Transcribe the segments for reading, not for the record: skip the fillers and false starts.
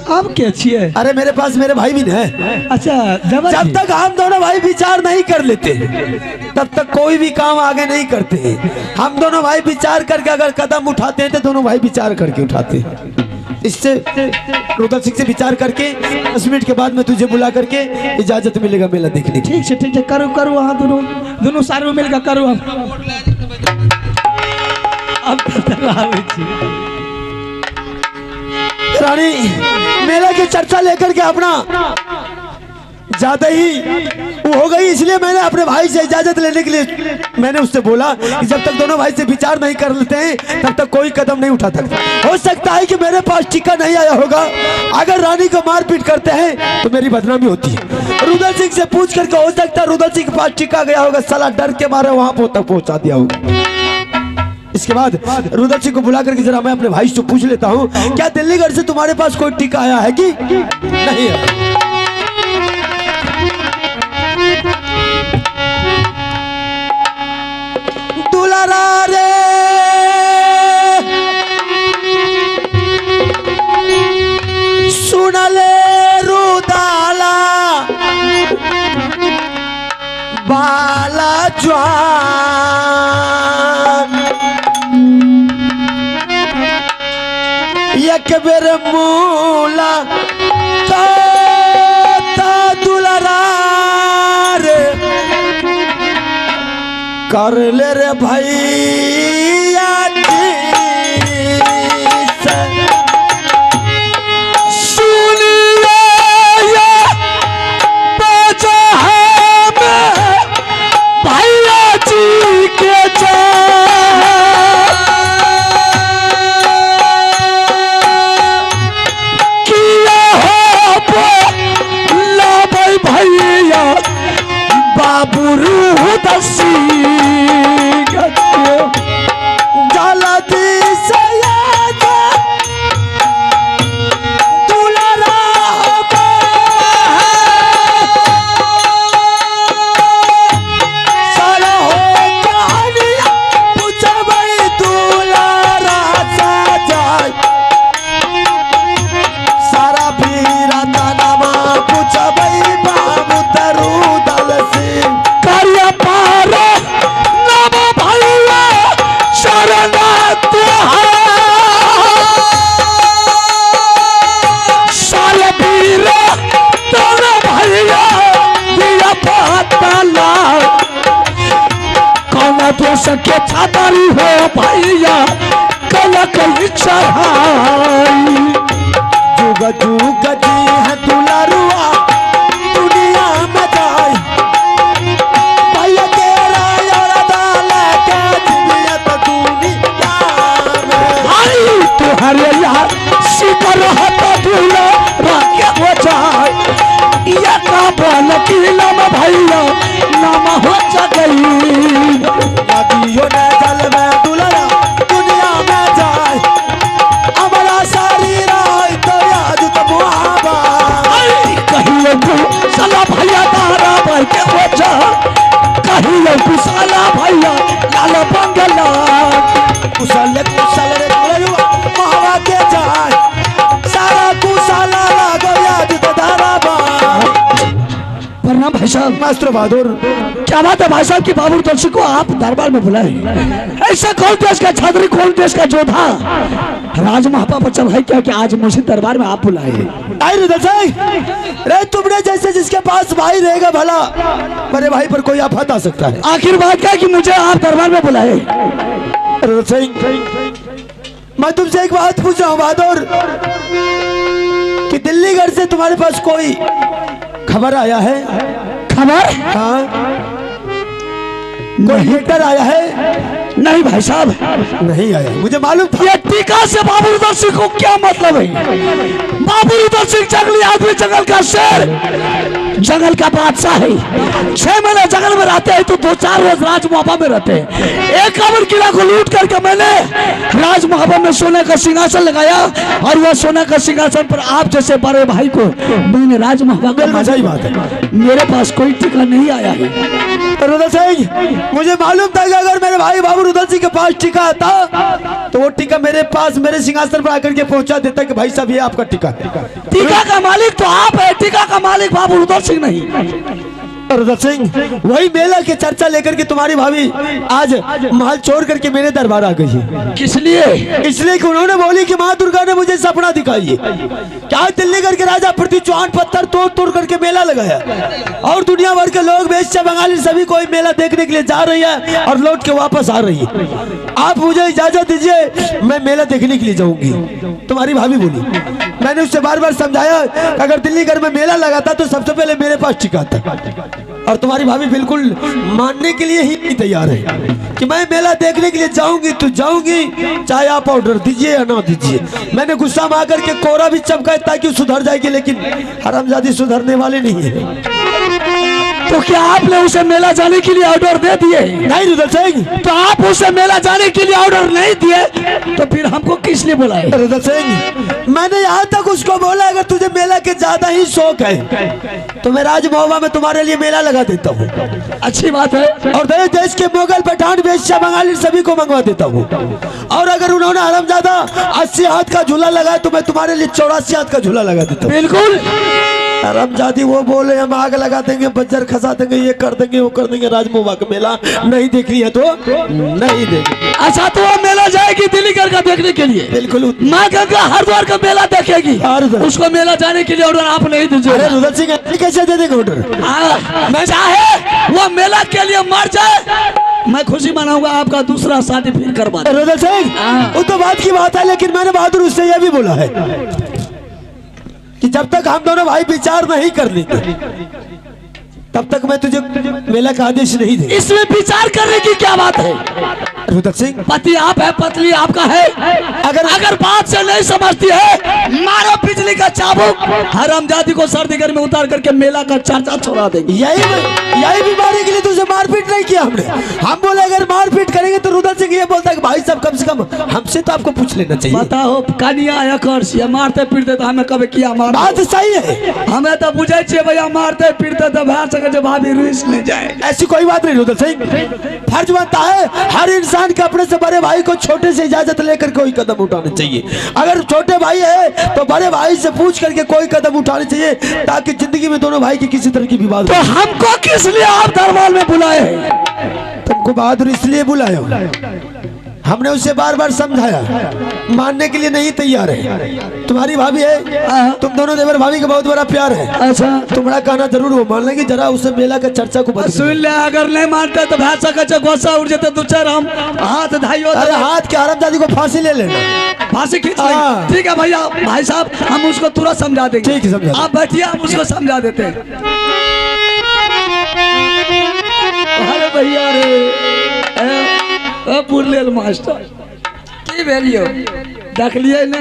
आप क्या अच्छी है? अरे मेरे पास मेरे भाई भी है। अच्छा जब तक हम दोनों भाई विचार नहीं कर लेते तब तक कोई भी काम आगे नहीं करते। हम दोनों भाई विचार करके अगर कदम उठाते हैं तो दोनों भाई विचार करके उठाते हैं। इससे रुदल सिंह से विचार करके 10 मिनट के बाद मैं तुझे बुला करके इजाजत मिलेगा मेला देखने की। ठीक है करो करो वहाँ दोनों सारे मिलकर करो। अब रानी मेला की चर्चा लेकर के अपना ज्यादा ही वो हो गई, इसलिए मैंने अपने भाई से इजाजत लेने के लिए मैंने उससे बोला कि जब तक दोनों भाई से विचार नहीं कर लेते हैं तब तक कोई कदम नहीं उठा सकता। हो सकता है कि मेरे पास टीका नहीं आया होगा, अगर रानी को मारपीट करते हैं तो मेरी बदनामी होती है। रुदल सिंह से पूछ करके हो सकता है रुदल सिंह के पास टीका गया होगा, साला डर के मारे वहां तक पहुंचा दिया होगा। इसके बाद रुदल सिंह को बुला करके जरा मैं अपने भाई से पूछ लेता हूँ, क्या दिल्लीगढ़ से तुम्हारे पास कोई टीका आया है कि नहीं है? दुलारा रे सुन ले रुदाला बाला जवान एक बेर मूला दुलारा रे कर ले रे भैया सुनिए भैया जी के किया हो भैया बाबू रूह दसी सके छातारी हो भैया कल कई चढ़ाई जुग जुग जी है दुलारुआ दुनिया में जाए भैया तेरा के जिमियत दुनिया में आई तुहरे यार शिकर हता दुला राके हो जाए या का बोल की नाम भैया नाम हो गई नदियों ने जल में दुलारा दुनिया में जाए हमारा सारी रात तो याद तो मुहाबा कहियो साला भैया तारा भाई के बचा कहियो साला भैया लाल बंगला कुशल रे मुहाबा के जाए सारा कुशला लागो याद तो धाराबा। प्रणाम भाई साहब। मास्टर बहादुर क्या बात है भाई साहब कि बाबू रुदल सिंह को आप दरबार में बुलाए? ऐसा कौन देश का छात्री, कौन देश का जोधा राज महापा पर चढ़ाई क्या कि आज मुझे दरबार में आप बुलाए? रुदल सिंह रे तुमने जैसे जिसके पास भाई रहेगा भला मेरे भाई पर कोई आफत आ सकता है। आखिर बात क्या कि मुझे आप दरबार में बुलाए? रुदल सिंह मैं तुमसे एक बात पूछ रहा हूँ बहादुर कि दिल्लीगढ़ से तुम्हारे पास कोई खबर आया है? खबर? हाँ कोई लेटर आया है? नहीं भाई साहब नहीं आया। मुझे मालूम था। ये टीका से बाबू रुदल सिंह को क्या मतलब है? बाबू रुदल सिंह जंगली आदमी, जंगल का शेर, जंगल का बादशाह है। 6 महीने जंगल में रहते हैं तो 2-4 रोज राज मुहाबा में रहते हैं। एक काबुल किला को लूट करके मैंने राज मुहाबा में सोने का सिंहासन लगाया और वह सोने का सिंहासन पर आप जैसे बड़े भाई को मैंने राज मुहाबा का। मजा ही बात है मेरे पास कोई टीका नहीं आया है। रुदल सिंह, मुझे मालूम था कि अगर मेरे भाई बाबू रुदल सिंह के पास टिका आता तो वो टिका मेरे पास मेरे सिंहासन पर आकर के पहुंचा देता कि भाई साहब ये आपका टिका है। टीका का मालिक तो आप है, टीका का मालिक बाबू रुदल सिंह नहीं। रुदल सिंह, वही मेला के चर्चा लेकर के तुम्हारी भाभी आज महल छोड़ करके मेरे दरबार आ गई है। किस लिए? इसलिए कि उन्होंने बोली कि माँ दुर्गा ने मुझे सपना दिखाई है क्या दिल्ली करके राजा पृथ्वी चौहान पत्थर तोड़ तोड़ करके मेला लगाया और दुनिया भर के लोग वेश्या बंगाली सभी कोई मेला देखने के लिए जा रही है और लौट के वापस आ रही है। आप मुझे इजाजत दीजिए, मैं मेला देखने के लिए जाऊंगी। तुम्हारी भाभी बोली। मैंने उससे बार बार समझाया कि अगर दिल्ली घर में मेला लगाता तो सबसे पहले मेरे पास टिका था और तुम्हारी भाभी बिल्कुल मानने के लिए ही नहीं तैयार है कि मैं मेला देखने के लिए जाऊंगी तो जाऊंगी, चाहे आप ऑर्डर दीजिए या ना दीजिए। मैंने गुस्सा में आकर के कोरा भी चमकाया ताकि सुधर जाएगी, लेकिन हरामजादी सुधरने वाले नहीं है। तो क्या आपने उसे मेला जाने के लिए ऑर्डर दे दिए? नहीं रुदल सिंह, तो आप उसे मेला जाने के लिए ऑर्डर नहीं दिए तो फिर हमको किस लिए बुलाए? रुदल सिंह, मैंने यहाँ तक उसको बोला अगर तुझे मेला के ज्यादा ही शौक है तो मैं राज महोबा में तुम्हारे लिए मेला लगा देता हूँ। अच्छी बात है। और देश देश के मुगल पठान वेश्या बंगाली सभी को मंगवा देता हूँ। और अगर उन्होंने हरामजादा 80 हाथ का झूला लगाया तो मैं तुम्हारे लिए 84 हाथ का झूला लगा देता हूँ। बिल्कुल। हरामजादी वो बोले हम आग लगा देंगे, बज्जर खसा देंगे, ये कर देंगे वो कर देंगे। राजमोबा का मेला नहीं देख रही है तो नहीं देगी। अच्छा, तो वो मेला जाएगी दिल्ली घर का देखने के लिए? बिल्कुल। माँ गंगा हरिद्वार का मेला देखेगी, उसको मेला जाने के लिए ऑर्डर आप नहीं दीजिए। अरे रुदल सिंह कैसे दे देंगे ऑर्डर? मैं चाहे वो मेला के लिए मर जाए, मैं खुशी मनाऊंगा आपका दूसरा शादी फिर करवा दूं। रुदल सिंह, वो तो बात की बात है, लेकिन मैंने बहादुर उससे यह भी बोला है कि जब तक हम दोनों भाई विचार नहीं कर लेते तब तक मैं तुझे मेला का आदेश नहीं दे। इसमें विचार करने की क्या बात है? रुदल सिंह, पति आप है, पत्नी आपका है। अगर बात से नहीं समझती है, मारो बिजली का चाबुक, हरामजादी को सर्दी गर्मी में उतार करके मेला का चर्चा छोड़ा देंगे। यही बीमारी के लिए तुझे मारपीट नहीं किया हमने। हम बोले अगर मारपीट करेंगे तो रुदल सिंह ये बोलता है कि भाई साहब कम से कम हमसे तो आपको पूछ लेना चाहिए। बताओ कनिया या कर्सिया मारते पीटते तो हमें कभी किया मार? बात सही है, हमें तो बुझे छे भैया मारते पीटते तो भैया सके जब भाभी रुइस ले जाए। ऐसी कोई बात नहीं रुदल सिंह, फर्ज बनता है हर इंसान के अपने से बड़े भाई को छोटे से इजाजत लेकर कोई कदम उठाना चाहिए। अगर छोटे भाई है तो बड़े भाई से पूछ करके कोई कदम उठाने चाहिए ताकि जिंदगी में दोनों भाई की किसी तरह की विवाद। तो हमको किस लिए आप दरबार में बुलाए? तुमको बहादुर इसलिए बुलाया, हमने उसे बार बार समझाया, मानने के लिए नहीं तैयार है। तुम्हारी भाभी है, तुम दोनों देवर भाभी का बहुत बड़ा प्यार है। अच्छा, तुम्हारा कहना जरूर वो मान लेंगे, जरा उसे मेला का चर्चा को सुन ले। अगर नहीं मानते तो भाषा का गुस्सा उड़ जाते दो चार हम हाथ धाइयो। अरे हाथ के हरामजादी को फांसी ले लेना, फांसी खींच लेंगे। ठीक है भैया, भाई साहब हम उसको तुरंत समझा देंगे। ठीक है, समझा। आप बैठिए, हम उसको समझा देते हैं। अरे भैया रे पुरलेल मास्टर की भेलियो देखलिए न,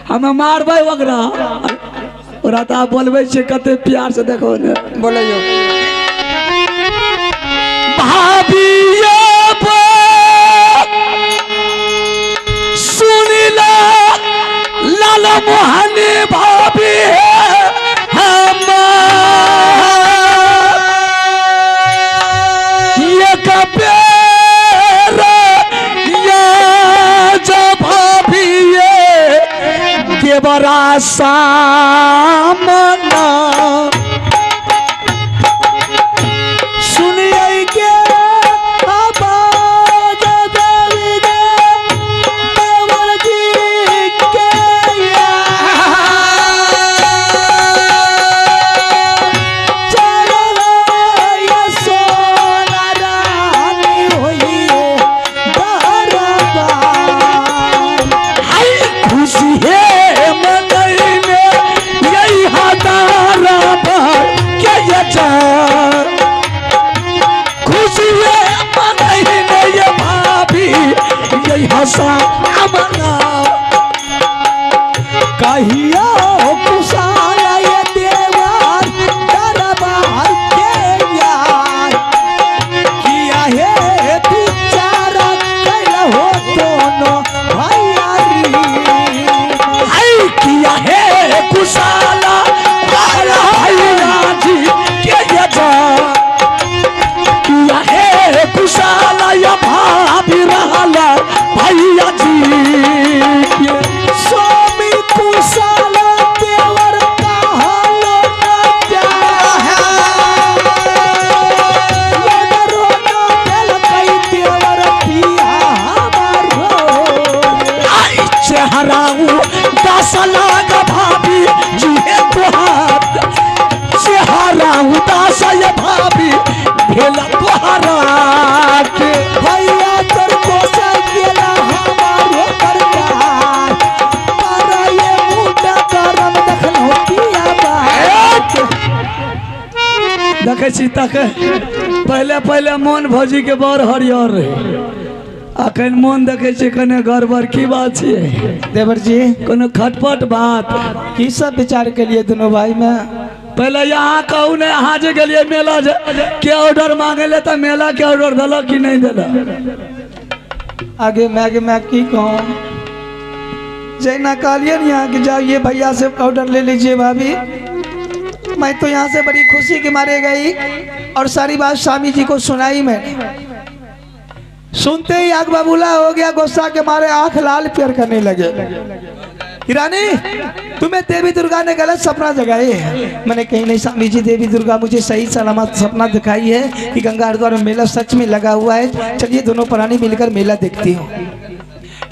हमें मारबे वगैरह ओरा तो आप बोलबे छे कते प्यार से देखो न। बोलियो भाभिया सुनिला लाल मोहनी भाभी बड़ा सामना सुनिए के आवाज देवी दे देवर जी के चलो ये सोना रानी होई दरबार। हाय खुशी है कहिया कुशाल ये देवर दरबार के यार किया है विचार कैल हो दोनों भैयारी। आई किया है कुशाल भैया जी के भाग भाभी जी है तोहार चेहरा उदास ये भाभी भेला तोहरा के भैया तोर कोसा गेला हमारो करकार पर ये मुंडा करम देखलो पिया बात देखे छी तक पहले पहले मोन भौजी के बड़ हरियर रहे अखन मोन देखे छी कने गड़बड़ की बात छियै देवर जी कोनो खटपट बात की सब विचार के लिए दोनों भाई में पहले यहाँ कहू ने अहाँ जे गेलिए मेला जे के ऑर्डर मांगे ले तो मेला के ऑर्डर दिल कि नहीं दिल आगे मैं की कहूँ जैना कहलिए ना यहाँ कि जाओ ये भैया से ऑर्डर ले लीजिए भाभी मैं तो यहाँ से बड़ी खुशी के मारे गई और सारी बात स्वामी जी को सुनाई मैंने सुनते ही आग बबूला हो गया गुस्सा के मारे आंख लाल प्यार करने लगे रानी तुम्हें देवी दुर्गा ने गलत सपना जगाए है मैंने कहीं नहीं स्वामी जी देवी दुर्गा मुझे सही सलामत सपना दिखाई है कि गंगा हरिद्वार में मेला सच में लगा हुआ है चलिए दोनों प्राणी मिलकर मेला देखती हूँ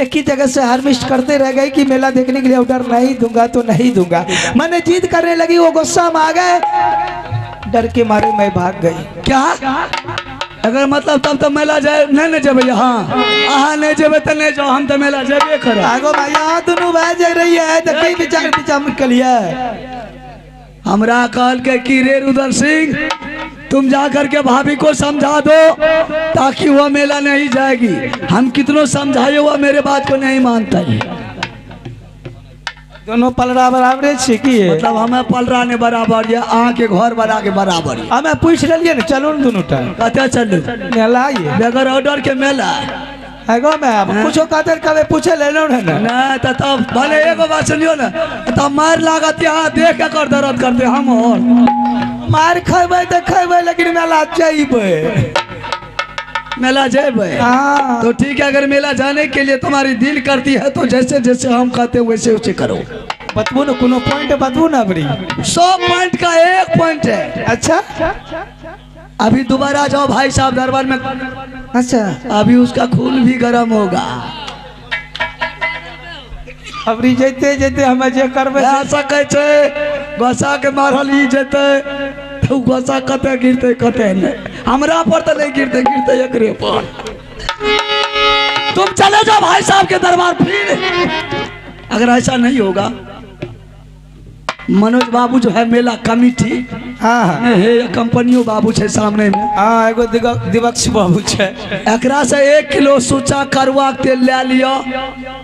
एक ही जगह से हार्वेस्ट करते रह गए कि मेला देखने के लिए ऑर्डर नहीं दूंगा तो नहीं दूंगा मैंने जीत करने लगी वो गुस्सा में आ गए डर के मारे मैं भाग गई क्या अगर मतलब तब तो मेला जाए नहीं जेबे हाँ अहाँ नहीं जेबे तो नहीं जाओ हम तो मेला जेबे कर आगो भैया दोनों भाई जग रही है तो कई विचार विचार निकलिए हमरा कहल के कि रे रुदल सिंह तुम जा करके भाभी को समझा दो ताकि वह मेला नहीं जाएगी हम कितनों समझाए वह मेरे बात को नहीं मानता है दोनों पलरा बराबर मतलब हमें पलरा ने बराबर या अहाँ के घर बना के बराबर हमें पूछ लिये ना चलो न दोनों टाइम कते चलू मेला ये बगैर ऑर्डर के मेला हैगो मैं अब कुछो खातिर कबे पूछे ले लो ना नहीं तो तब भले एगो बात सुनियो ना तब मार लागत यहाँ देख के कर दर्द करते हम और मार खेबे तो खेबे लेकिन मेला जाइबे मेला जेबे हाँ तो ठीक है अगर मेला जाने के लिए तुम्हारी दिल करती है तो जैसे जैसे हम कहते हैं वैसे वैसे करो बतबू ना कोनो पॉइंट बतबू ना बड़ी 100 पॉइंट का एक पॉइंट है अच्छा अभी दोबारा जाओ भाई साहब दरबार में अच्छा अभी उसका खून भी गर्म होगा अबरी जैते जैते हमें जे करबे ऐसा कहते गोसा के मारल ही जेते तो गोसा कते गिरते कते नहीं हमरा पर तो नहीं गिरते गिरते एकरे पर तुम चले जाओ भाई साहब के दरबार फिर अगर ऐसा नहीं होगा मनोज बाबू जो है मेला कमिटी हाँ है कंपनियों बाबू है सामने में हाँ एगो दिवक्ष बाबू है एकरा से 1 किलो सूचा करुआ तेल ले लियो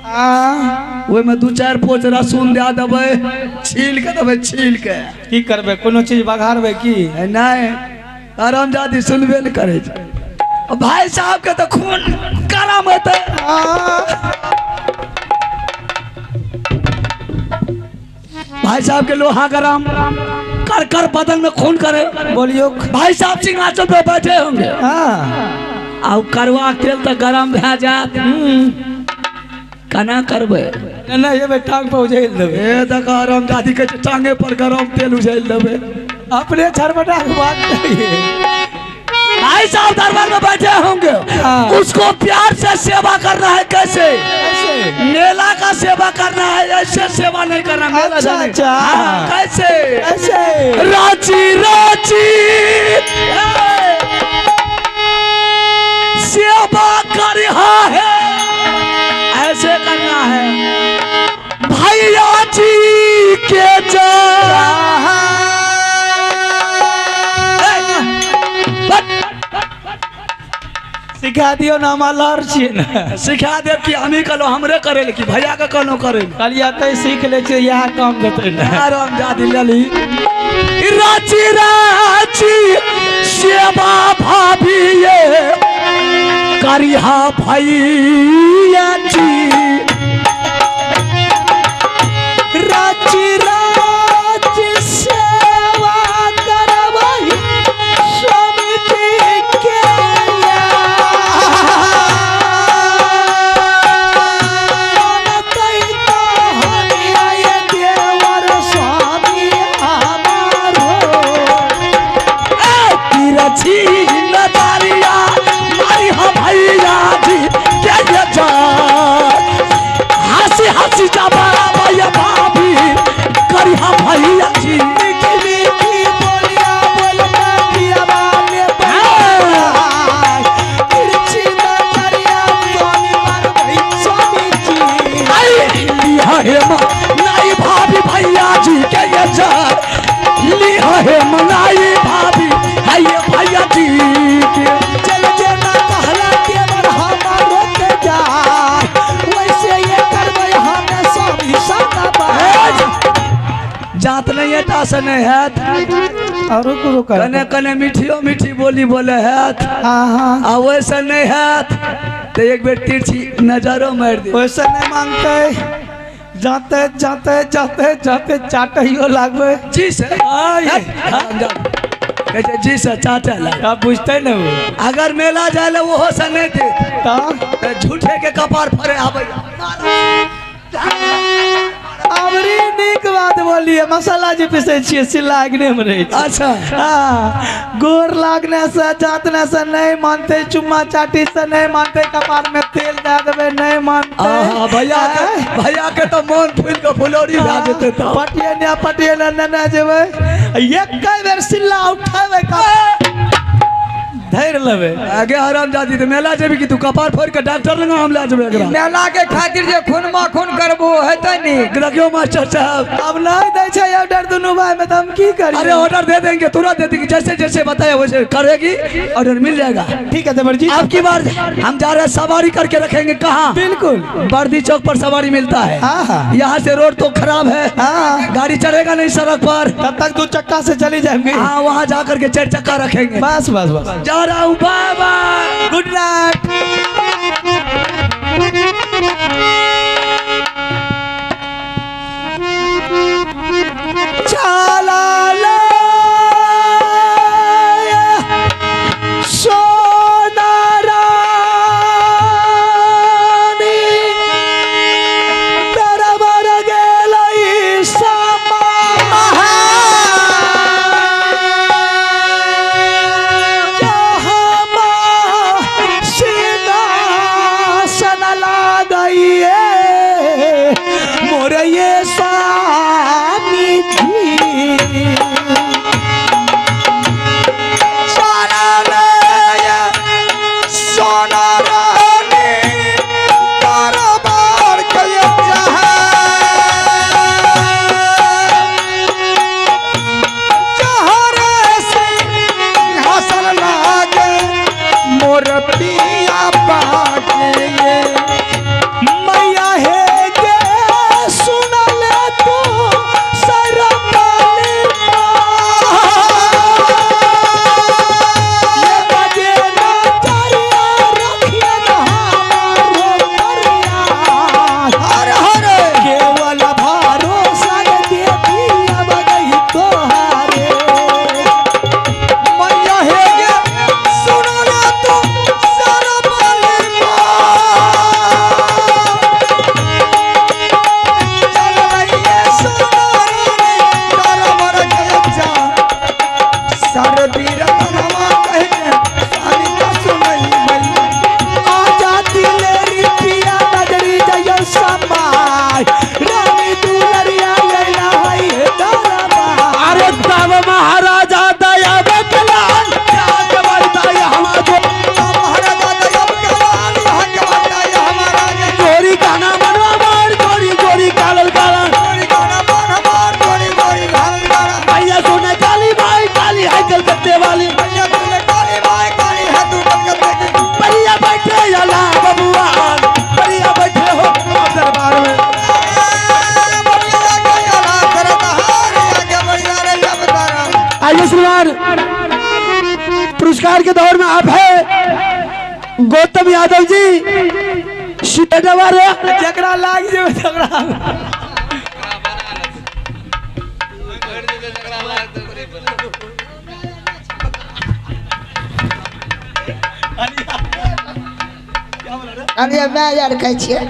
हाँ वो में 2-4 पोच रसून दे देवे छील के देवे छील के की करबे कोनो चीज बघारबे की नहीं आराम जाती सुनबे न करे भाई साहब के तो खून गरम होते भाई साहब के लोहा गरम कर कर बदन में खून करे बोलियो भाई साहब सिंहासन पे बैठे होंगे हाँ अब करवा तेल तो गरम भे जात कना करबे ना ये टांग पे उझेल देबे ए तक आराम दादी के टांगे पर गरम तेल उझेल देबे अपने छरबटा के बात नहीं भाई साहब दरबार में बैठे होंगे उसको प्यार से सेवा करना है कैसे मेला का सेवा करना है ऐसे सेवा नहीं करना मेला जाने अच्छा कैसे ऐसे रांची रांची सेवा कर रहा है ऐसे करना है भैया जी के सिखा दियो ना मालर छी ना सिखा दे कि हम ही कलो हमरे करे कि भैया का कलो करे कलिया तै सीख ले छै यह काम देते ना आराम जादी लली रांची रांची सेवा भाभी ये करिहा भैया जी रांची रांची सेवा करबही स्वामी जी के हंसी हंसी जा भैया भाभी दांत नहीं है तास नहीं है और गुरु कर कने कने मीठियो मीठी बोली बोले है हाँ हाँ आ वैसे नहीं है तो एक बेर तिरछी नजरों मार दे वैसे नहीं मांगते जाते जाते जाते जाते चाटियो लागबे जी सर कैसे जी सर चाचा ला आप बुझते न हो अगर मेला जाए वो हो सा नहीं थे तो झूठे के कपार फरे आवे अबरी नीक बात बोलिए मसाला जे पिसे छिए से लागने में रहे छै। अच्छा हाँ गोर लागने से जातने से नहीं मानते चुम्मा चाटी से नहीं मानते कपार में तेल दे देवे नहीं मानते भैया के तो मन फूल के फुलौरी भा जेते तो पटिए न जेबे एक बेर सिल्ला उठावे का धैर लेवे आगे आराम जाती तो मेला जेबी कि तू कपार फोड़ के डॉक्टर लगा हम ला जेबे एकरा मेला के खातिर जे खून माखून करबो हेतै नी रखियो मास्टर साहब अब नहीं दे छै ऑर्डर दोनों भाई में तो हम की करिए अरे ऑर्डर दे देंगे तुरंत दे देंगे जैसे जैसे बताया वैसे करेगी ऑर्डर मिल जाएगा ठीक है देवर जी अब की बार हम जा रहे हैं सवारी करके रखेंगे कहाँ बिल्कुल बर्दी चौक पर सवारी मिलता है हाँ हाँ यहाँ से रोड तो खराब है हाँ गाड़ी चलेगा नहीं सड़क पर तब तक 2 चक्का से चली जाएंगे हाँ वहाँ जाकर के 4 चक्का रखेंगे बस बस बस जा रहा हूँ बाबा गुड नाइट चला ला सोना रानी दरबार गेलई समा मोरे ये स्वामी जी सोना रानी दरबार के हसन लागे मोर पिया बाटे मैया है के सुन ले तू सरपाली ये बजे ना चरिया रखिए ना हमारो करिया हर हर केवल भरोसा दे दिया बगई तोहारे मैया है के सुन ले तू सरपाली महाराजा दया बकलाल गोरी गाना मनवा मार गोरी गोरी कालल काला भैया सुने काली माई काली है कलकत्ते वाली भैया बैठे अला बबुआ भैया बैठे हो दरबार में आइए श्रीमान पुरस्कार के दौर में आप है गौतम यादव जी सीताडवार जकरा लाग जे झगड़ा अरे मैं यार कहै छियै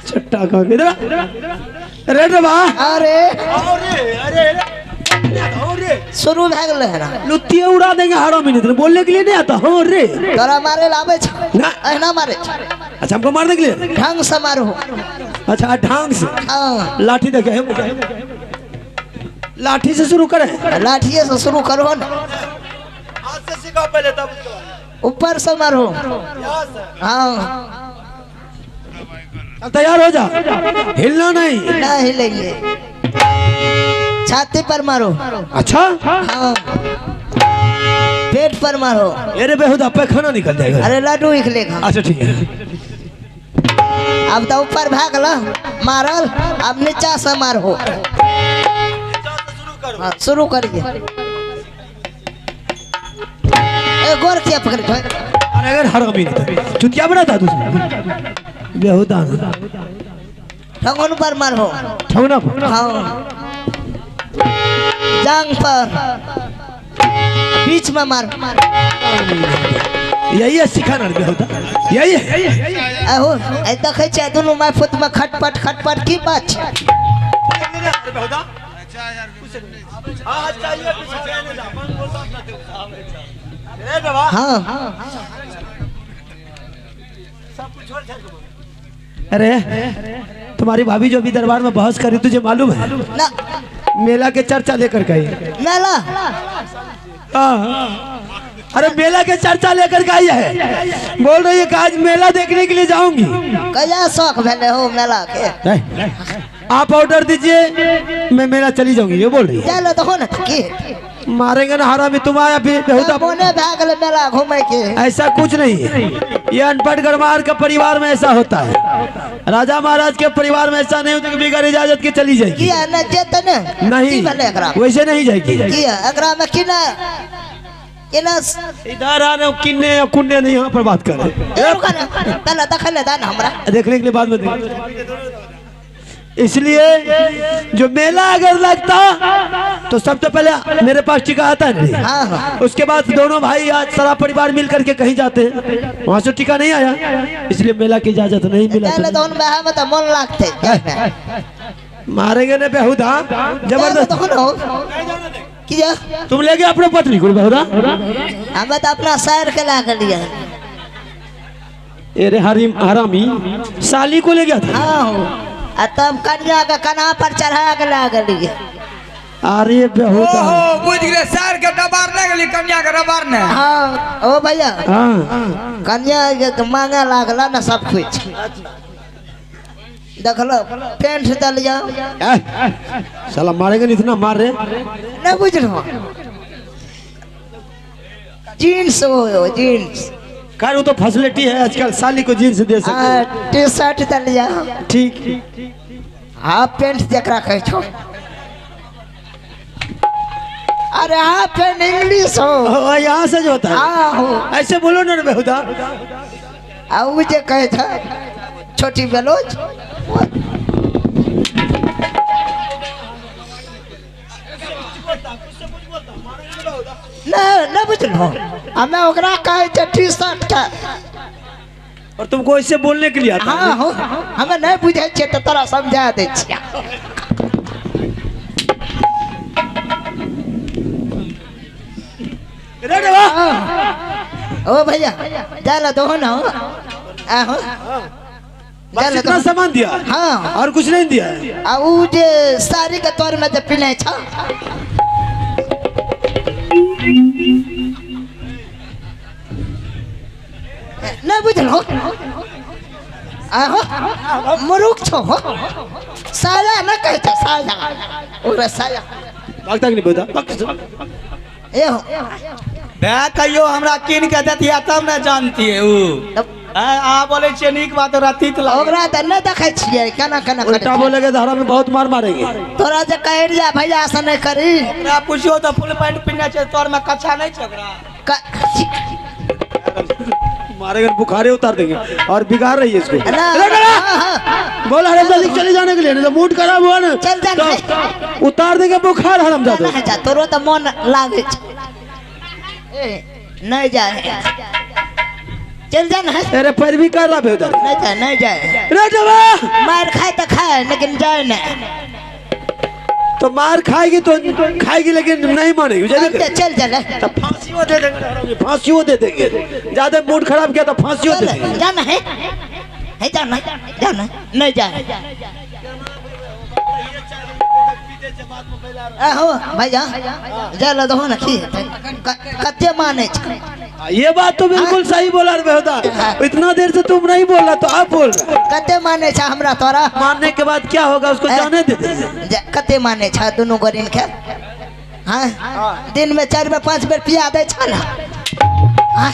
छट्टा का इधर रेड बा अरे शुरू भए गेलै है ना लुत्तिया उड़ा देंगे हारो मिनट बोलने के लिए नहीं आता हो रे तोरा मारे लावे छ ना एहना मारे छ अच्छा हमको मारने के लिए ढंग से मारो अच्छा ढंग से हाँ लाठी देखे लाठी से शुरू करें लाठिए से शुरू करो ना हाथ से सिखाओ पहले तब ऊपर से मारो हाँ तैयार हो जा हिलना नहीं ना हिलेंगे छाती पर मारो अच्छा हाँ पेट पर मारो अरे बेहुदा पैखाना निकल जाएगा अरे लड्डू निकलेगा अच्छा ठीक है अब तो ऊपर भागल मारल अब नीचा से मारो हाँ शुरू करिए ए गोर क्या पकड़ तो अरे अगर हरामी नहीं था चुतिया बना था तुझे बेहुदा ठगन पर मारो ठगना हाँ जांग पर बीच में मार यही है सिखाना बेहुदा यही है आहो ए देखे छै दोनों माय फुत में खटपट की बात छै बेहुदा हाँ अरे तुम्हारी भाभी जो अभी दरबार में बहस करी तुझे मालूम है ना मेला के चर्चा लेकर गई मेला अरे मेला के चर्चा लेकर के आई है बोल रही है कि आज मेला देखने के लिए जाऊंगी कया शौक भेले हो मेला के आप ऑर्डर दीजिए मैं मेला चली जाऊंगी ये बोल रही है चलो तो हो ना की मारेंगे ना हरा में तुम आया बेहुदा मोने भाग ले मेला घूमे के ऐसा कुछ नहीं है ये अनपढ़ गरमार का परिवार में ऐसा होता है राजा महाराज के परिवार में ऐसा नहीं होता कि बिगर इजाजत के चली जाएगी किया न जेत न नहीं वैसे नहीं जाएगी किया एकरा में किना किना इधर आने किन्ने या कुन्ने नहीं यहाँ पर बात कर रहे तला दखले दान हमरा देखने के लिए बाद में इसलिए जो मेला अगर लगता तो सबसे पहले मेरे पास टिका आता है नहीं हाँ हाँ उसके बाद दोनों भाई आज सारा परिवार मिल करके कहीं जाते हैं वहाँ से टिका नहीं आया इसलिए मेला की इजाजत नहीं मिला चलो तो उन बहा में तो मन लागते मारेंगे ना बेहुदा जबरदस्त तो हो किया तुम ले गए अपने पत्नी को बेहुदा हमें तो अपना शहर के ला कर लिया अरे हरामी साली को ले गया था हाँ तब कन्या का कन्हा पर चढ़ा के ला कर लिया अरे बेहुदा बुझ गए सर के दबार नहीं गली कन्या के दबार ने हाँ ओ भैया हाँ कन्या के मांगे लागला ना सब कुछ देख लो पेंट दल जाओ साला मारेंगे नहीं इतना मार रहे नहीं बुझ रहा जीन्स हो जीन्स खैर वो तो फैसिलिटी है आजकल साली को जींस दे सकते टी शर्ट दल जाओ ठीक हाफ पेंट जकरा कह छो अरे हाफ पेंट इंग्लिश हो यहाँ से जो होता है हाँ हो ऐसे बोलो ना बेहुदा वो जे कहे था छोटी बेलोच नहीं बुझलो हमें ओकरा कहे छै टी शर्ट का और तुमको ऐसे बोलने के लिए आता हाँ हो हमें नहीं बुझे छे तो तोरा समझा दे छिया ओ भैया जाला दो ना आहो बस इतना सामान दिया हाँ और कुछ नहीं दिया है आ उ जे साड़ी के तौर में जे पिने छ नहीं बुझलो आहो मुरुख छो हो साया न कहते साया ओरे साया भागता नहीं बेहुदा ए हो बे कहियो हमरा किन के देतिया तब न जानती है ऊ आ बोले छे नीक बात राती तो ओकरा त न देखे छिए केना केना उल्टा बोलेगे धारा में बहुत मार मारेंगे तोरा जे कह रिया भैया से नहीं करी ओकरा पूछियो तो फुल पैंट पिन्ने छे तोर में कच्छा नहीं छे ओकरा मारेंगे बुखारे उतार देंगे और बिगाड़ रही है इसको बोल हराम जल्दी चले जाने के लिए नहीं तो मूड खराब हुआ ना चल जा तो उतार देंगे बुखार हराम जाते जा तोरो त मन लागे नहीं जाए चल जा ना तेरे पैर भी कर रहा बेहुदा नहीं जाए रे जवा मार खाए तो खाए लेकिन जाए ना तो मार खाएगी तो खाएगी लेकिन नहीं मानेगी चल चल तो फांसी दे देंगे फांसी दे देंगे ज्यादा मूड खराब किया तो फांसी दे देंगे जाना है जाना नहीं जाए आहो भैया चल दो ना की कते माने ये बात तो बिल्कुल सही बोला रे बेहुदा इतना देर से तुम नहीं बोल रहा तो आप बोल रहे कते माने छ हमरा तोरा मानने के बाद क्या होगा उसको जाने दे दे कते माने छ दोनों गोरिन के हां दिन में 4 में 5 बेर पिया दे छ ना हां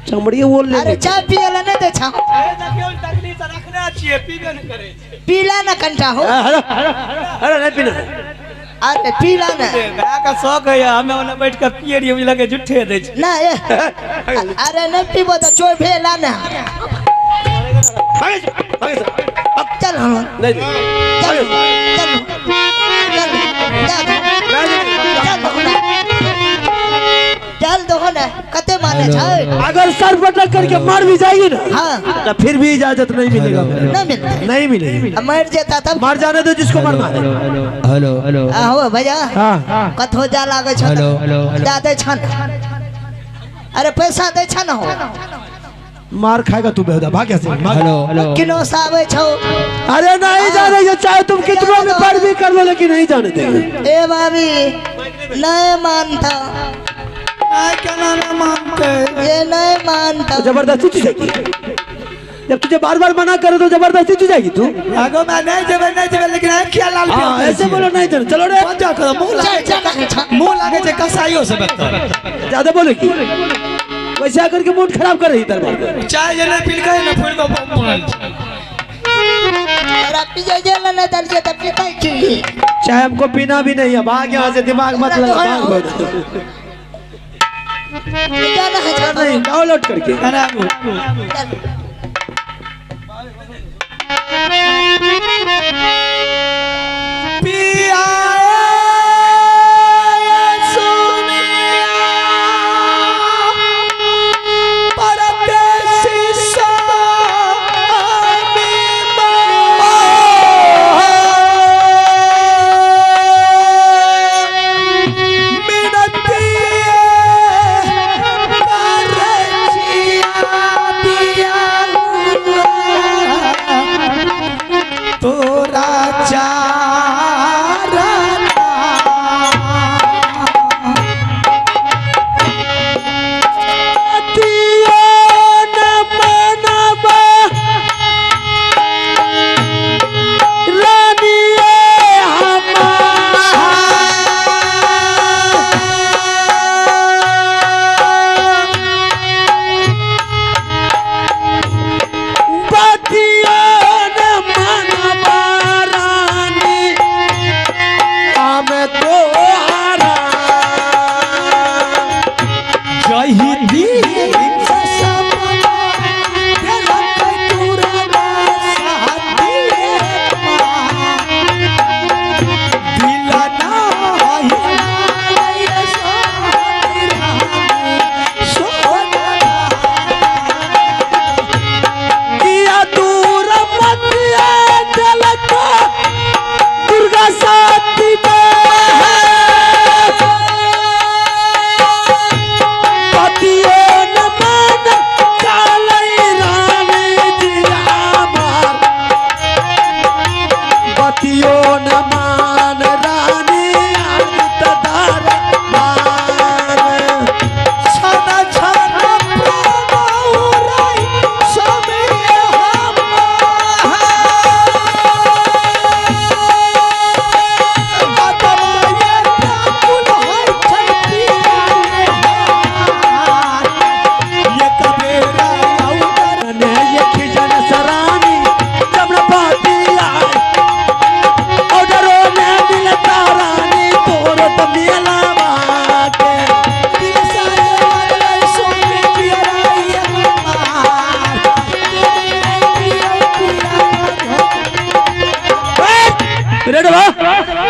चमड़ी बोल ले अरे चाय पिए ला नहीं दे छ देखियो तकली से रखना छिए पीबे न करे पीला ना कंठा हो अरे नहीं पीना अरे पीला ना भैया का शौक है हमें उन्हें बैठ कर पिए रही मुझे लगे जुट्ठे दे छी। ना ये अरे नहीं पीबो तो चोर भेला ना चल हम नहीं चल चल चल दो ना कते माने छै अगर सर पटक करके मार भी जाएगी ना हाँ तो फिर भी इजाजत नहीं मिलेगा नहीं मिलता नहीं मिलेगी। मर जाता तब मार जाने दो जिसको मरना है। हेलो हेलो हो भैया हाँ कथो जा लागे छ हेलो हेलो जा दे छन अरे पैसा दे छन हो मार खाएगा तू बेहुदा भाग ऐसे हेलो हेलो किलो सावे छो अरे नहीं जाने चाहे तुम कितना भी पर भी कर लो लेकिन नहीं जाने देंगे। ए भाभी नहीं मानता क्या ना मानते ये नहीं मानता तो जबरदस्ती तू जाएगी जब तुझे बार बार मना करे तो जबरदस्ती तू जाएगी तू। आगो मैं नहीं जेबे लेकिन क्या लाल हाँ ऐसे बोलो नहीं जाने चलो रे मजा करो मुंह लागे छे कसाईयो से बता ज्यादा बोलेगी वैसे आकर के मूड खराब कर रही दरबार में। चाय जे नहीं पील गए ना फूल को बोल रखी जाए जेल ना दल जे तब पीता की चाहे हमको पीना भी नहीं है भाग यहाँ से दिमाग मत लगा भाग जाना है नहीं गाँव लौट करके अरे आगो पिया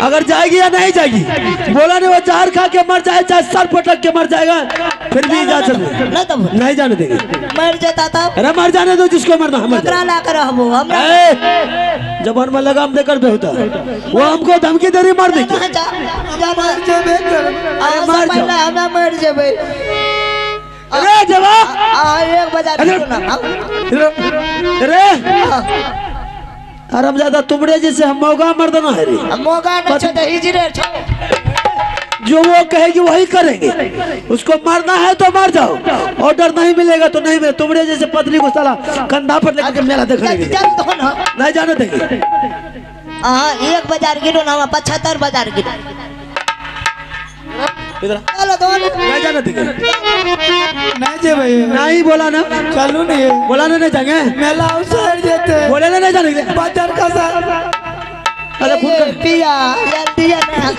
अगर जाएगी या नहीं जाएगी बोला नहीं वो जहर खा के मर जाए चाहे सर पटक के मर जाएगा फिर भी इजाजत नहीं जाने देंगे। मर जाता था अरे मर जाने दो जिसको मरना हम ला कर जबान में लगाम देकर बेहुदा वो हमको धमकी दे रही मर देगी मर जेबे अरे जवाब एक बजा अरे आराम ज्यादा तुमरे जैसे हम मौका मर्दना है रे मौका न छ त हिजरे छ जो वो कहेगी वही करेंगे उसको मारना है तो मार जाओ ऑर्डर नहीं मिलेगा तो नहीं मिलेगा तुमरे जैसे पत्नी को साला कंधा पर लेकर मेला देखने नहीं जाने देंगे। एक बाजार गिनो ना 75 बाजार गिनो चलो तो नहीं जाने देंगे नहीं जे भाई नहीं बोला ना चलो नहीं बोला ना नहीं जाएंगे मेला उतर जेते बोले ना नहीं जाने बाजार का सा अरे पिया जल्दी आना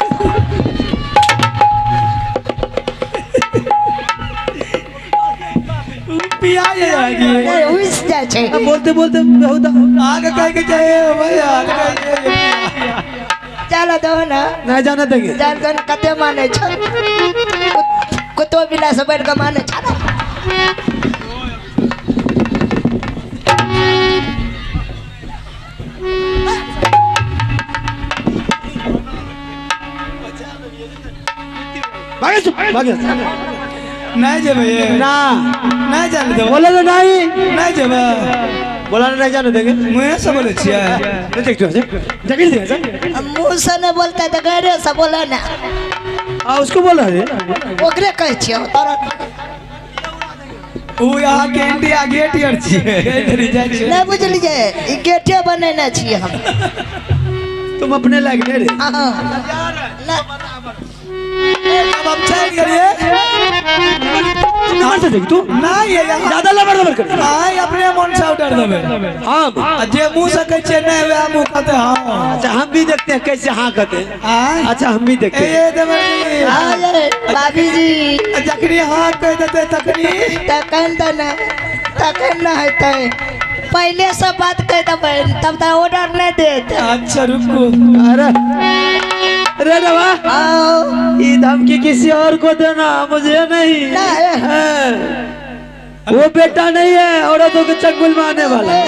पिया आगे नहीं उस जाए छे बोलते बोलते बहुत आगे कह के चाहिए भाई आगे कह के चलो दो ना नहीं जाने देंगे। जान कन कते माने छ कुतो बिना से बैठ के माने छ ना भागे नहीं जब ना नहीं जाने दो बोले तो नहीं नहीं जब बोला नहीं जाने देंगे। मुझे सब बोले छिया मुंह से न बोलता तो गहरे से बोला ना उसको बोला रे ओकरे कह छियो तोरा वो यहाँ के इंडिया गेट यार छिए नहीं बुझलिए ई गेटे बनेने छिए हम तुम अपने लायक नहीं रे। हां ना अब हम चल गए कहाँ से देख तू नहीं ये यहाँ ज्यादा लबर कर नहीं अपने मन से उतर दबे हाँ जे मुंह से कह छे नहीं वे मुंह कहते हां अच्छा हम भी देखते हैं कैसे हाँ कहते हैं। हां अच्छा हम भी देखते हैं। ए देवर हां ये भाभी जी जकरी हां कह देते तकरी तकन त ना तकन ना है पहले से बात कह दबे तब तक ऑर्डर नहीं देते अच्छा रुको अरे अरे रवा आओ ये धमकी किसी और को देना मुझे नहीं नहीं। है। वो बेटा नहीं है औरतों के चंगुल में आने वाला है।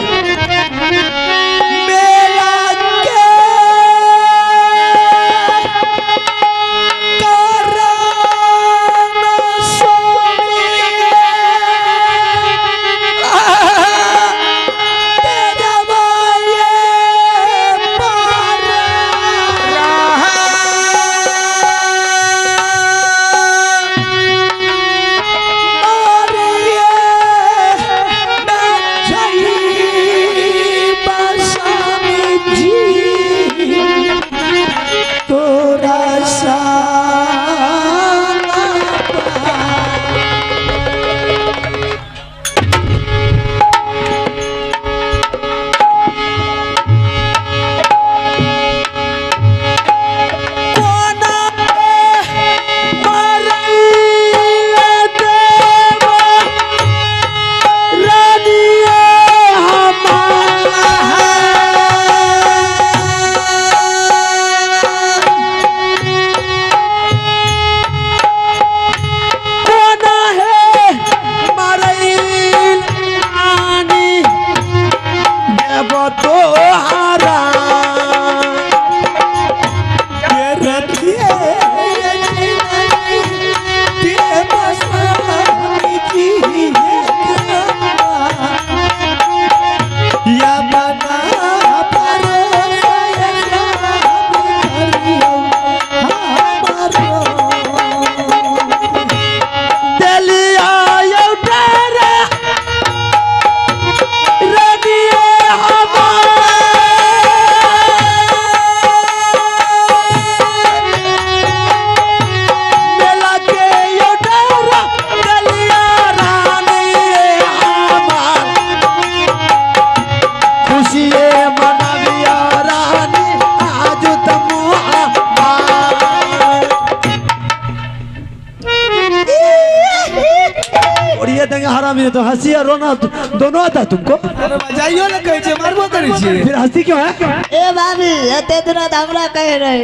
हरामी तो हंसी और रोना दोनों आता तुमको। अरे बजाइयो ना कहे छे मारबो करे छे फिर हंसी क्यों है? ए भाभी एते दिन हमरा कह रहे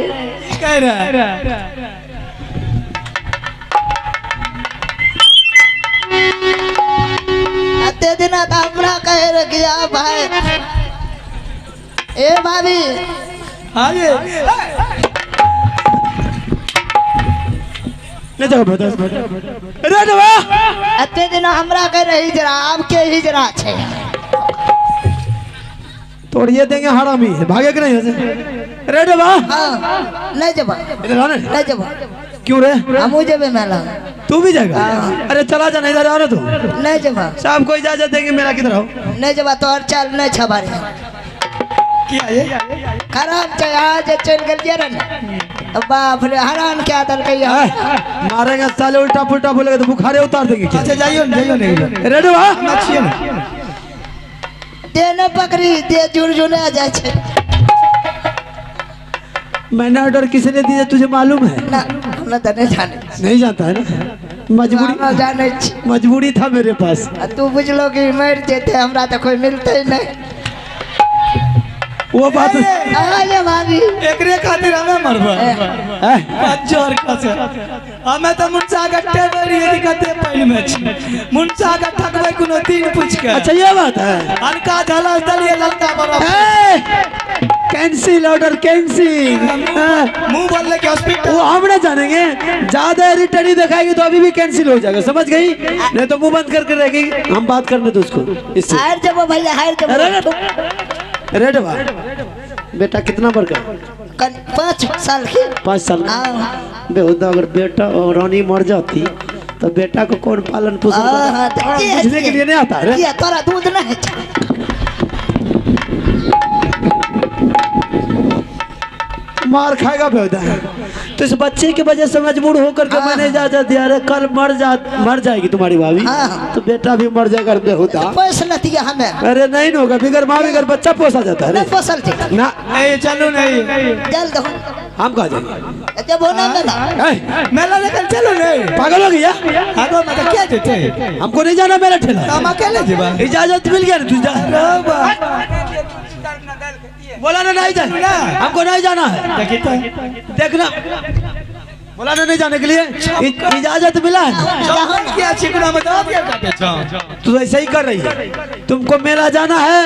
कह रहा एते दिन हमरा कह रहे कि आ भाई ए भाभी हां ये ले जाओ बेटा रे देवा एते दिन हमरा कह रहे हिजरा अब के हिजरा छे तोड़िए देंगे हरामी भागे के नहीं है रे देवा। हां नहीं जब इधर आने नहीं जब क्यों रे हमू जेबे मेला तू भी जाएगा? अरे चला जा नहीं इधर आ तू नहीं जब शाम को इजाजत देंगे मेरा किधर आओ नहीं जब तो और चल नहीं छबारे क्या ये खराब छे आज चल गेल जे रे बाप रे हरान क्या दल के मारेंगे साले उल्टा पुल्टा बोलेगा तो बुखारे उतार देंगे क्या? अच्छा जाइयो नहीं रे देवा अच्छी है दे न पकड़ी दे जुड़ जुड़ा जाए छे मैंने ऑर्डर किसने दिया तुझे मालूम है? ना हम तो नहीं जाने नहीं जानता है ना, ना जाने छी। मजबूरी था मेरे पास। आ तू बुझलो कि मर जेते हमरा तो कोई मिलते ही नहीं। वो बात आले भाभी एकरे खातिर हमें मरबा बच्चोर कसे हमें तो मुंसा गट्टे बड़ी यदि कते पैन में छी मुंसा का ठकबै कोनो तीन पूछ के। अच्छा ये बात है। हल्का झला दलिए ललका बड़ा कैंसिल ऑर्डर कैंसिल। मुंह बोलने के हॉस्पिटल वो हम ना जानेंगे, ज्यादा रिटर्न दिखाएगी तो अभी भी कैंसिल हो जाएगा, समझ गई? नहीं तो मुंह बंद करके रहेगी, हम बात करने दो उसको इससे। हार जब भैया हार जब रेड बा बेटा कितना बड़का? 5 साल की। 5 साल। बेहुदा अगर बेटा और रानी मर जाती तो बेटा को कौन पालन पोषण बुझने के लिए नहीं आता है? क्या तोरा दूध नहीं मार खाएगा बेहुदा। तो इस बच्चे की वजह से मजबूर होकर के मैंने इजाजत दिया, अरे कल मर जाएगी तुम्हारी भाभी तो बेटा भी मर जाएगा बेहुदा। फैसला दिया हमें। अरे नहीं होगा, बिगर माँ बिगर बच्चा पोसा जाता है नहीं फसल थी ना। नहीं चलो नहीं जल्द हो हम कहा जाएंगे जब होना मेला मेला लेकर चलो नहीं पागल हो गया? आगो मतलब क्या देते हमको नहीं जाना मेरा ठेला। हम अकेले जीवा इजाजत मिल गया ना तुझे? बोला ना नहीं जाना, हमको नहीं जाना है। देखना बोला ना नहीं जाने के लिए इजाजत मिला है। क्या चिकना में दवा दिया करते छो तू ऐसे ही कर रही है। तुमको मेला जाना है,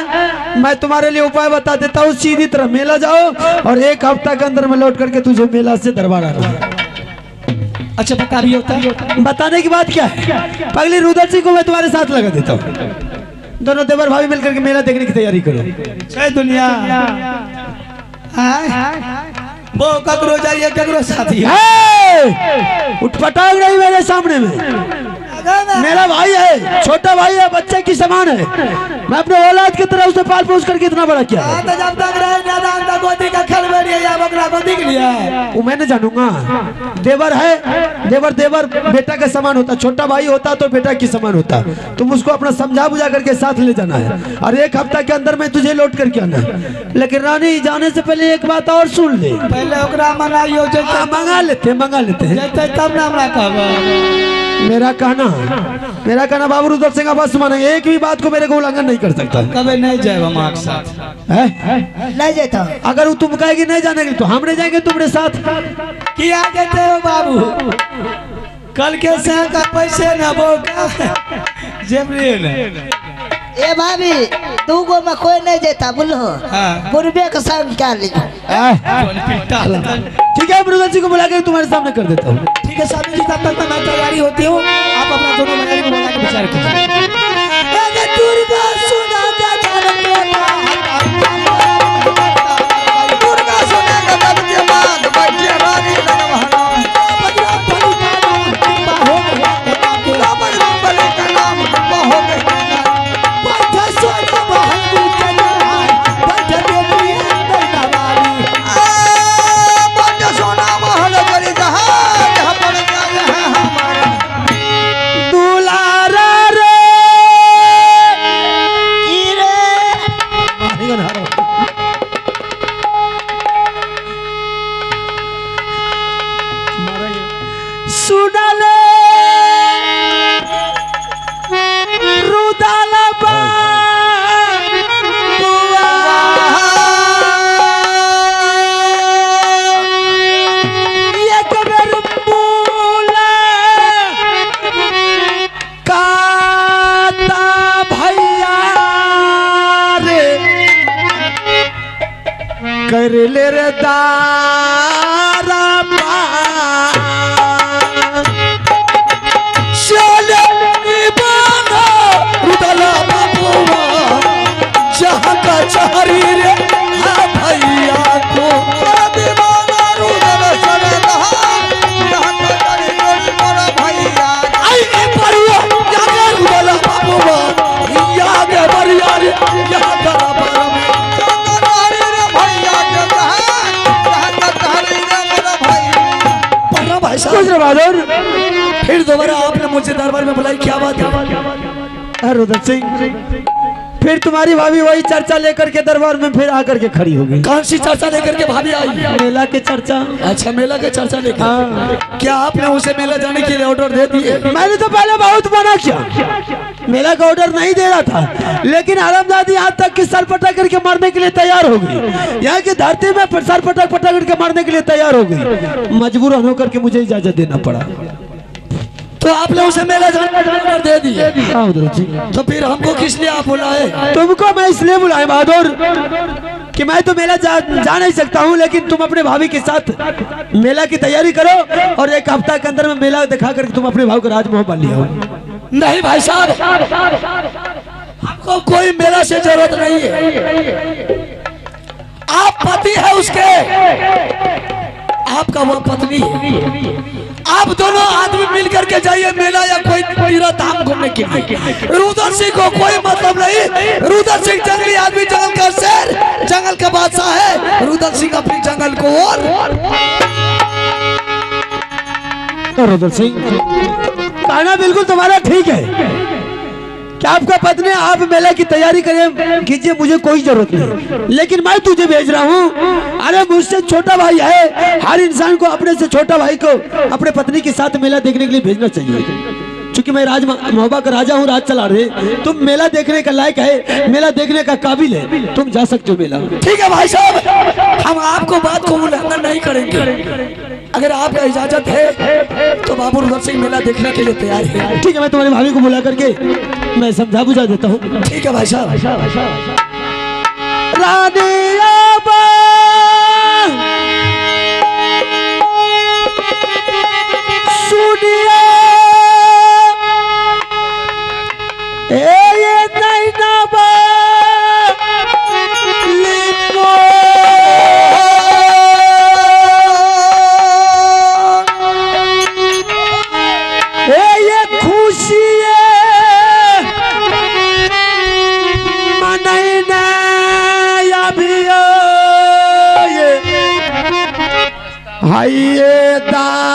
मैं तुम्हारे लिए उपाय बता देता हूँ। सीधी तरह मेला जाओ और 1 हफ्ता के अंदर में लौट करके तुझे मेला से दरबार आना। अच्छा बता भी होता है? बताने की बात क्या है? पगली रुद्र सिंह को मैं तुम्हारे साथ लगा देता हूँ, दोनों देवर भाभी मिलकर के मेला देखने की तैयारी करो। जय दुनिया वो ककरो जाइए ककरो साथी उठपटांग रही मेरे सामने में। मेरा भाई है, छोटा भाई है, बच्चे की समान है। मैं अपने औलाद की तरह उसे पाल पोस करके इतना बड़ा किया। तो जब तक रहे ज्यादा अंदर गोदी का खेल बैठिए या बकरा गोदी के लिए वो मैं नहीं जानूंगा। देवर है, देवर बेटा का समान होता, छोटा भाई होता तो बेटा की समान होता। तुम उसको अपना समझा बुझा करके साथ ले जाना है और 1 हफ्ता के अंदर में तुझे लौट करके आना है। लेकिन रानी जाने से पहले एक बात और सुन ले। पहले ओकरा मंगाइयो मंगा लेते हैं तब ना हमरा कहबा। मेरा कहना बाबू रुद्र सिंह बस मानेंगे, एक भी बात को मेरे को उल्लंघन नहीं कर सकता। कभी नहीं जाए हम आपके साथ है? नहीं जाता। अगर वो तुम कहेगी नहीं जाने के तो हम नहीं जाएंगे तुम्हारे साथ। किया कहते हो बाबू? कल के संग का पैसे न वो जेबरील ए भाभी 2 गो में कोई नहीं देता बोलो। पूर्वे का संग क्या लिखो? ठीक है, रुद्र सिंह को बुला कर तुम्हारे सामने कर देता हूँ। ठीक है साहब जी, तब तक मैं तैयारी होती हूँ, आप अपना दोनों मंगाई को बुला के विचार कीजिए। दुर्गा सुना दुर्गा सुना के बाद बच्चे रानी कर ले रे दारा जहाँ का चारी रे भैया को फिर दोबारा आपने मुझे दरबार में बुलाई, क्या बात है? रुद्र सिंह फिर तुम्हारी भाभी वही चर्चा लेकर के दरबार में फिर आकर के खड़ी हो गई। कौन सी चर्चा लेकर के भाभी आई? मेला के चर्चा। अच्छा, मेला के चर्चा लेकर। हाँ। क्या आपने उसे मेला जाने के लिए ऑर्डर दे दिए? मैंने तो पहले बहुत मना किया, मेला का ऑर्डर नहीं दे रहा था, लेकिन आलमदादी यहाँ तक कि सर पटक करके मारने के लिए तैयार हो गई। यहाँ की धरती में सर पटक पटक करके मारने के लिए तैयार हो गई। मजबूरन होकर के मुझे इजाजत देना पड़ा। तो आपने उसे मेला जाने का ऑर्डर दे दिए? हाँ उधर जी। तो फिर हमको किस लिए आप बुलाए? तुमको मैं इसलिए बुलाए बहादुर कि मैं तो मेला जा नहीं सकता हूँ, लेकिन तुम अपने भाभी के साथ मेला की तैयारी करो और एक हफ्ता के अंदर में मेला दिखा कर तुम अपने भाव को राजमहल बन लिया हो। नहीं भाई साहब, हमको कोई मेला से जरूरत नहीं है। आप पति है उसके, आपका वो पत्नी है। आप दोनों आदमी मिलकर के जाइए मेला या कोई तीर्थ धाम घूमने के लिए। रुद्र सिंह को कोई मतलब नहीं। रुद्र सिंह जंगली आदमी, जंगल का शेर, जंगल का बादशाह है। रुद्र सिंह अपनी जंगल को और रुद्र सिंह कहना बिल्कुल तुम्हारा ठीक है कि आपका पत्नी आप मेला की तैयारी करें कीजिए, मुझे कोई जरूरत नहीं, लेकिन मैं तुझे भेज रहा हूँ। अरे मुझसे छोटा भाई है, हर इंसान को अपने से छोटा भाई को अपने पत्नी के साथ मेला देखने के लिए भेजना चाहिए। क्योंकि मैं राज महोबा का राजा हूँ, राज चला रहे, तुम मेला देखने का लायक है, मेला देखने का काबिल है, तुम जा सकते हो मेला। ठीक है भाई साहब, हम आपको बात को उल्लंघन नहीं करेंगे। अगर आपका इजाजत है तो बाबू रुद्र सिंह मेला देखने के लिए तैयार है। ठीक है, मैं तुम्हारी भाभी को बुला करके मैं समझा बुझा देता हूँ। ठीक है भाई साहब। सुनिए ये नहीं ना हाइए दारा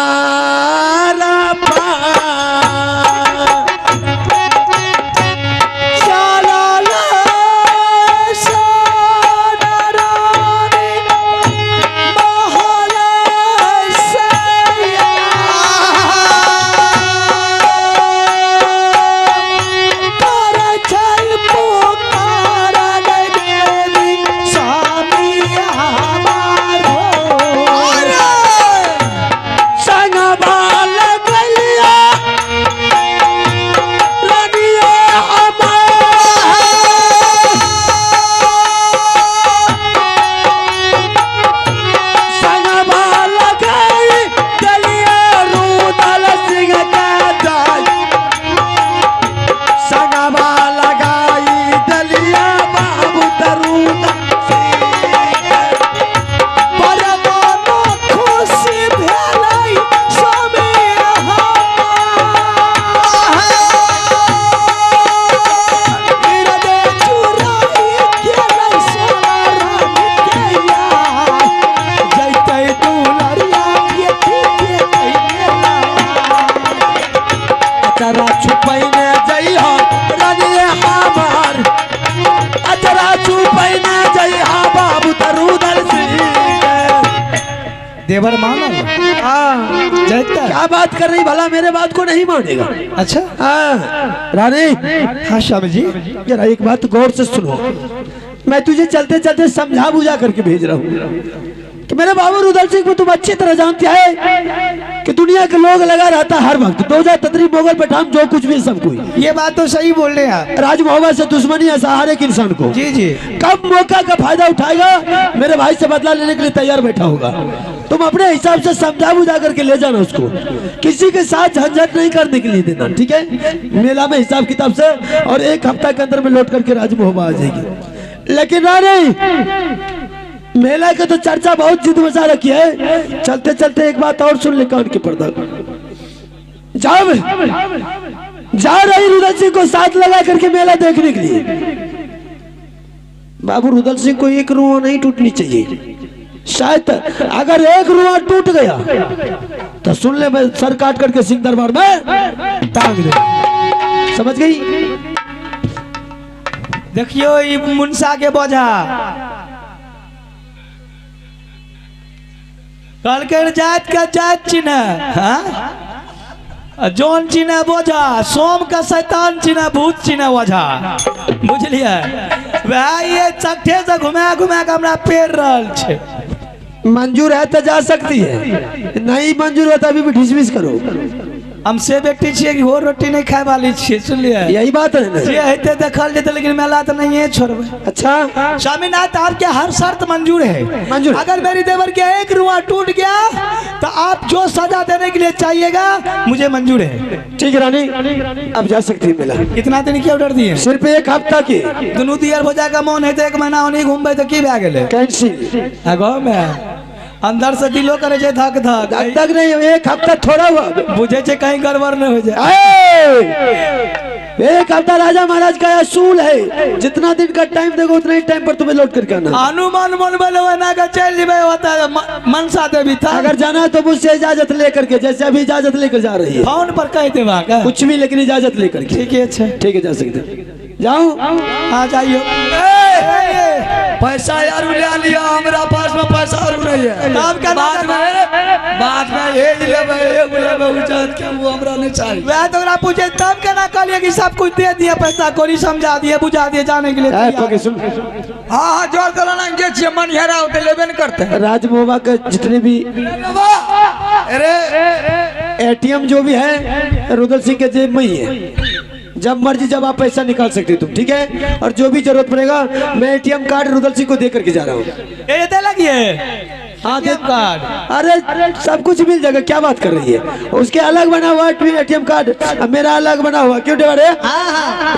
देवर माना। हाँ, क्या बात कर रही, भला मेरे बात को नहीं मानेगा? अच्छा हाँ रानी। हाँ स्वामी जी, जरा एक बात गौर से सुनो, मैं तुझे चलते चलते समझा बुझा करके भेज रहा हूँ कि मेरे बाबू रुद्र सिंह को तुम अच्छी तरह जानते हैं कि दुनिया के लोग लगा रहता हर वक्त, 2033 मोगल पठान जो कुछ भी सब कोई। ये बात तो सही बोल रहे हैं। राज मोहब्बत से दुश्मनी है हर एक इंसान को। जी जी। कब मौका का फायदा उठाएगा मेरे भाई से बदला लेने के लिए तैयार बैठा होगा। तुम अपने हिसाब से समझा बुझा करके ले जाना उसको, किसी के साथ झंझट नहीं करने के लिए देना, ठीक है? मेला में हिसाब किताब से, और एक हफ्ता के अंदर में लौट करके राज मोहब्बत आ जाएगी। लेकिन नहीं, मेला के तो चर्चा बहुत जिद मचा रखी है। चलते चलते एक बात और सुन ले कान के पर्दा। जब जा रही रुद्र सिंह को साथ लगा करके मेला देखने के लिए, बाबू रुद्र सिंह को एक रुआ नहीं टूटनी चाहिए। शायद अगर एक रुआ टूट गया तो सुन ले, मैं सर काट करके सिंह दरबार में टांग दे। समझ गई? देखियो ई मुंसा के बोझा कल के जात का जात चिन्ह हाँ जौन चिन्ह बोझा सोम का शैतान चिन्ह भूत चिन्ह ओझा बुझलिए वह ये चट्टे से घुमा घुमा के हमरा पेड़ रहल छे। मंजूर है तो जा सकती है, नहीं मंजूर है तो अभी भी डिसमिस करो। हम से व्यक्ति छिए कि हो रोटी नहीं खाए वाली छिए सुनलिए यही बात है ना। ये हेते देखल जेते लेकिन मेला तो नहीं है छोड़बे। अच्छा स्वामीनाथ आपके हर शर्त मंजूर है। मंजूर है। अगर मेरी देवर के एक रुआ टूट गया तो आप जो सजा देने के लिए चाहिएगा मुझे मंजूर है। ठीक है रानी, अब जा सकती है मेला। कितना दिन की ऑर्डर दिए? सिर्फ एक हफ्ता की। दोनों दियर हो जाएगा मन है तो एक महीना होनी घूमबे तो की भए गेले कैंसिल। गाँव में अंदर से दिलो करे छे धक धक तब तक नहीं, एक हफ्ता थोड़ा हुआ बुझे छे कहीं गड़बड़ न हो जाए। एक हफ्ता राजा महाराज का असूल है, जितना दिन का टाइम देगा उतना ही टाइम पर तुम्हें लौट करके आना। अनुमान मन बोले ना का चल जेबे होता है मनसा देवी था। अगर जाना है तो मुझसे इजाजत लेकर के, जैसे अभी इजाजत लेकर जा रही है। फोन पर कह दे वहाँ का कुछ भी लेकिन इजाजत लेकर के। ठीक है अच्छा ठीक है जा सकते जाऊँ। हाँ जाइयो। पैसा यार ले लिया, हमारा पास में पैसा और नहीं है। तब का बाद में ये लेबे उजात के वो हमरा नहीं चाहिए। वह तो ओकरा पूछे तब केना कहलिए कि सब कुछ दे दिए पैसा कोरी समझा दिए बुझा दिए जाने के लिए तैयार। सुन हाँ जोर करो ना जे छिए मन हेरा होते लेबे न करते। राजमोबा के जितने भी अरे एटीएम जो भी है रुदल सिंह के जेब में ही है। जब मर्जी जब आप पैसा निकाल सकते तुम, ठीक है। और जो भी जरूरत पड़ेगा मैं एटीएम कार्ड रुदल सिंह को दे करके जा रहा हूँ। ये दे लगिए हाँ दे कार्ड। अरे सब कुछ मिल जाएगा, क्या बात कर रही है। उसके अलग बना हुआ एटीएम कार्ड, मेरा अलग बना हुआ। क्यों डेवरे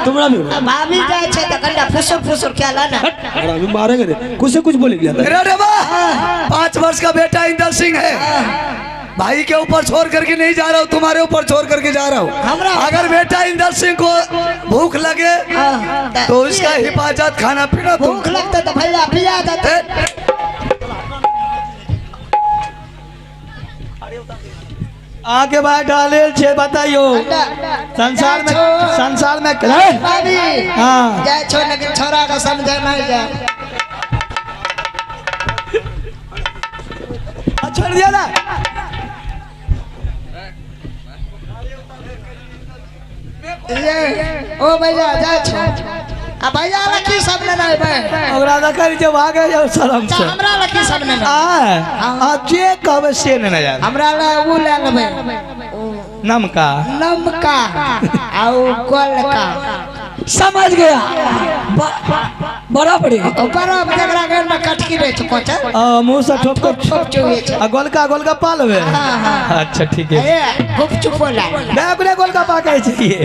तुम्हारा भी भाभी जाए छे त कंडा फुसुर फुसुर क्या लाना मारेंगे नहीं, कुछ से कुछ बोलेंगे। अरे 5 वर्ष का बेटा इंदर सिंह है। भाई के ऊपर छोड़ करके नहीं जा रहा हूँ, तुम्हारे ऊपर छोड़ करके जा रहा हूँ। अगर बेटा इंदर सिंह को भूख लगे तो इसका हिफाजत खाना पीना भूख लगता तो भैया पिया देते। आगे बाहर डाले छे बताइयो संसार में भाभी हाँ जाए छो लेकिन छोरा का समझे नहीं जाए। छोड़ दिया ना। ये ओ भैया जाए छो आ भैया लकी सब ने नहीं बे ओकरा दा कर जे भागे जाओ शर्म से। हमरा लकी सब ने आ जे कहबे से न जाए। हमरा ला वो ले लेबे नमका नमका आउ गोल का समझ गया बड़ा बढ़िया। बड़ा जगरा घर में कटकी रहे छ कोचा मुंह से ठोक ठोक चुए छ गोलका पालवे। अच्छा ठीक है ए खूब चुपोला मैं अपने गोलका पाके चाहिए।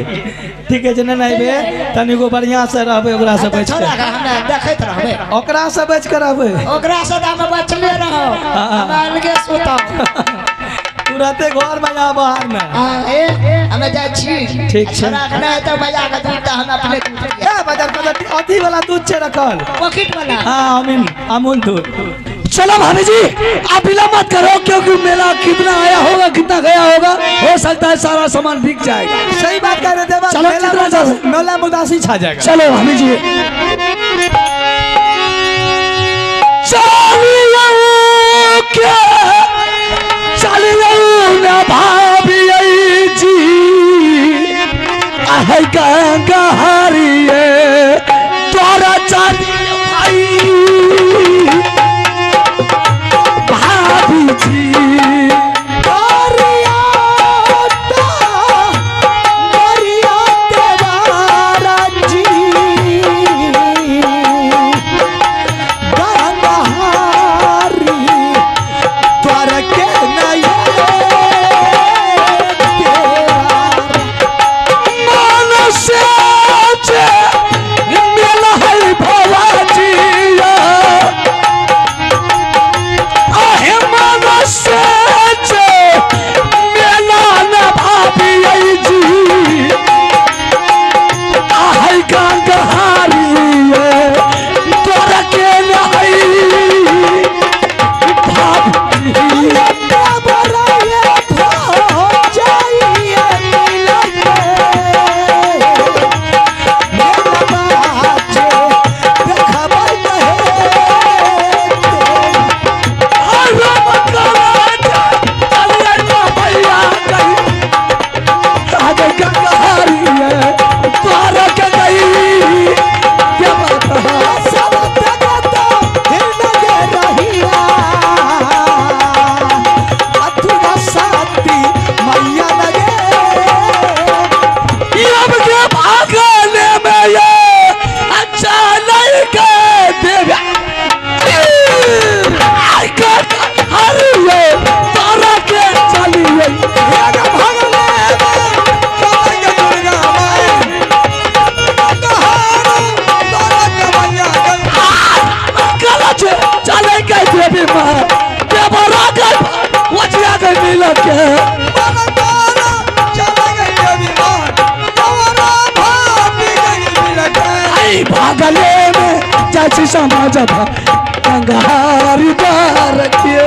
ठीक है जने नहीं बे तनी को बढ़िया से रहबे ओकरा से बच छोरा के का हमरा देखैत रहबे ओकरा से बच के रहबे ओकरा से दाम बचले रहो हम अलगे सुता तुरंते घर में जा बाहर में। हां ए हमें जाय छी ठीक छै। छोरा के नहीं तो बजा के दूध हम अपने ए बाजार पर अथी वाला दूध छे रखल पॉकेट वाला। हां अमूल दूध। चलो भाभी जी आप विलम्ब मत करो, क्योंकि मेला कितना आया होगा कितना गया होगा, हो सकता है सारा सामान बिक जाएगा। सही बात कह रहे थे। चलो कितना जा मेला मुदासी छा जाएगा। चलो भाभी जी चलियो क्या चलियो ना भाभी जी है गंगारिए तोरा चलियो भाई भाभी जी Yeah! के आई भागले में जैसी समाज कंगारी रखिए